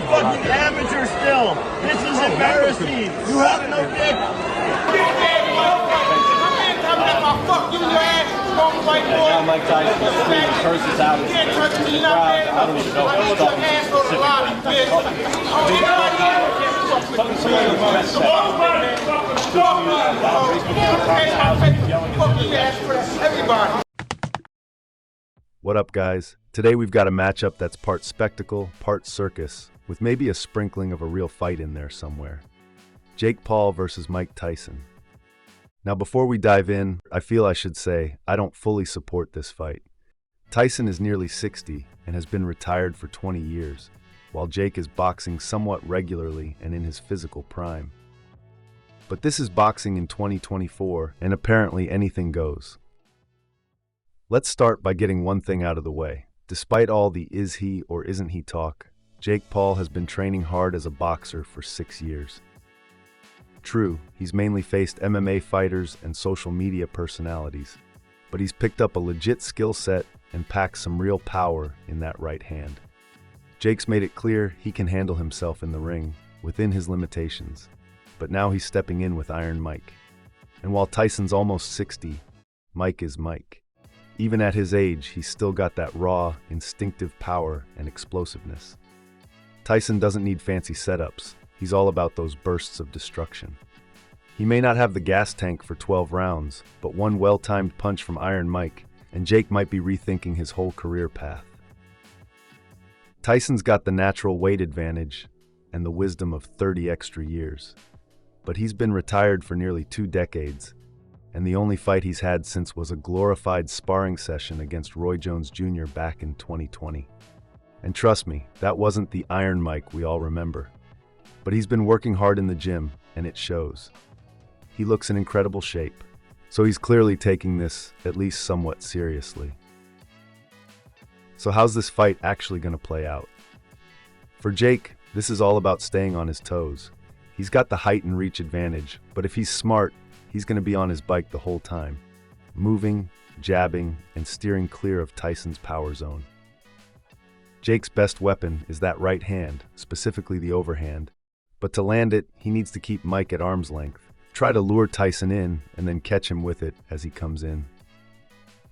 fucking amateur still. This is embarrassing. You have no dick. Fuck you, your ass, strong white boy. Mike Tyson curses out. You can't touch me, you know what I'm saying? I need your ass on the lobby, bitch. Everybody. What up, guys? Today we've got a matchup that's part spectacle, part circus, with maybe a sprinkling of a real fight in there somewhere. Jakepaul versus Miketyson. Now, before we dive in, I feel I should say I don't fully support this fight. Tyson is nearly 60 and has been retired for 20 years, while Jake is boxing somewhat regularly and in his physical prime. But this is boxing in 2024, and apparently anything goes. Let's start by getting one thing out of the way. Despite all the is he or isn't he talk, Jakepaul has been training hard as a boxer for 6 years. True, he's mainly faced MMA fighters and social media personalities, but he's picked up a legit skill set and packs some real power in that right hand. Jake's made it clear he can handle himself in the ring, within his limitations, but now he's stepping in with Iron Mike. And while Tyson's almost 60, Mike is Mike. Even at his age, he's still got that raw, instinctive power and explosiveness. Tyson doesn't need fancy setups. He's all about those bursts of destruction. He may not have the gas tank for 12 rounds, but one well-timed punch from Iron Mike, and Jake might be rethinking his whole career path. Tyson's got the natural weight advantage and the wisdom of 30 extra years, but he's been retired for nearly 2 decades, and the only fight he's had since was a glorified sparring session against Roy Jones Jr. back in 2020. And trust me, that wasn't the Iron Mike we all remember. But he's been working hard in the gym, and it shows. He looks in incredible shape, so he's clearly taking this at least somewhat seriously. So how's this fight actually going to play out? For Jake, this is all about staying on his toes. He's got the height and reach advantage, but if he's smart, he's going to be on his bike the whole time, moving, jabbing, and steering clear of Tyson's power zone. Jake's best weapon is that right hand, specifically the overhand. But to land it, he needs to keep Mike at arm's length, try to lure Tyson in, and then catch him with it as he comes in.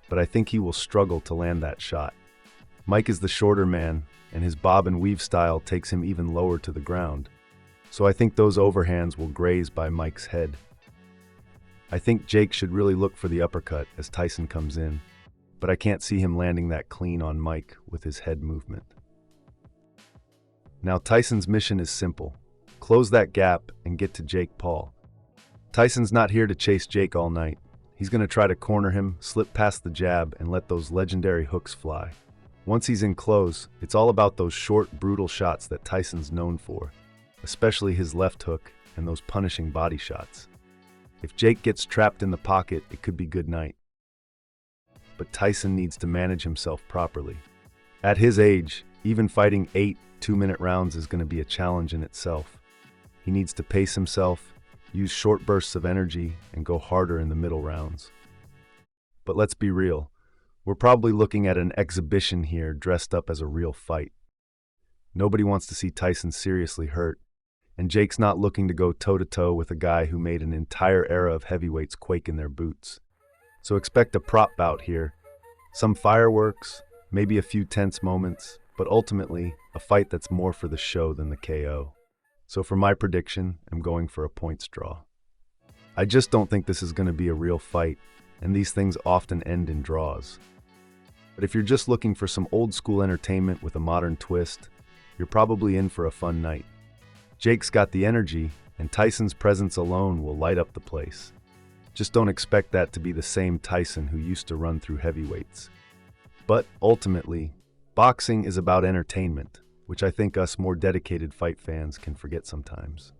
But I think he will struggle to land that shot. Mike is the shorter man, and his bob and weave style takes him even lower to the ground. So I think those overhands will graze by Mike's head. I think Jake should really look for the uppercut as Tyson comes in, but I can't see him landing that clean on Mike with his head movement. Now Tyson's mission is simple. Close that gap and get to Jakepaul. Tyson's not here to chase Jake all night. He's going to try to corner him, slip past the jab, and let those legendary hooks fly. Once he's in close, it's all about those short, brutal shots that Tyson's known for, especially his left hook and those punishing body shots. If Jake gets trapped in the pocket, it could be good night. But Tyson needs to manage himself properly. At his age, even fighting 8 2-minute rounds is going to be a challenge in itself. He needs to pace himself, use short bursts of energy, and go harder in the middle rounds. But let's be real, we're probably looking at an exhibition here dressed up as a real fight. Nobody wants to see Tyson seriously hurt, and Jake's not looking to go toe-to-toe with a guy who made an entire era of heavyweights quake in their boots. So expect a prop bout here, some fireworks, maybe a few tense moments, but ultimately a fight that's more for the show than the KO. So for my prediction, I'm going for a points draw. I just don't think this is going to be a real fight, and these things often end in draws. But if you're just looking for some old school entertainment with a modern twist, you're probably in for a fun night. Jake's got the energy, and Tyson's presence alone will light up the place. Just don't expect that to be the same Tyson who used to run through heavyweights. But ultimately, boxing is about entertainment, which I think us more dedicated fight fans can forget sometimes.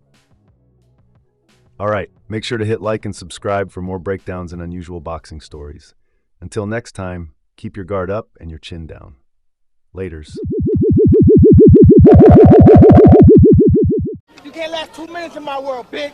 Alright, make sure to hit like and subscribe for more breakdowns and unusual boxing stories. Until next time, keep your guard up and your chin down. Laters. You can't last 2 minutes in my world, bitch.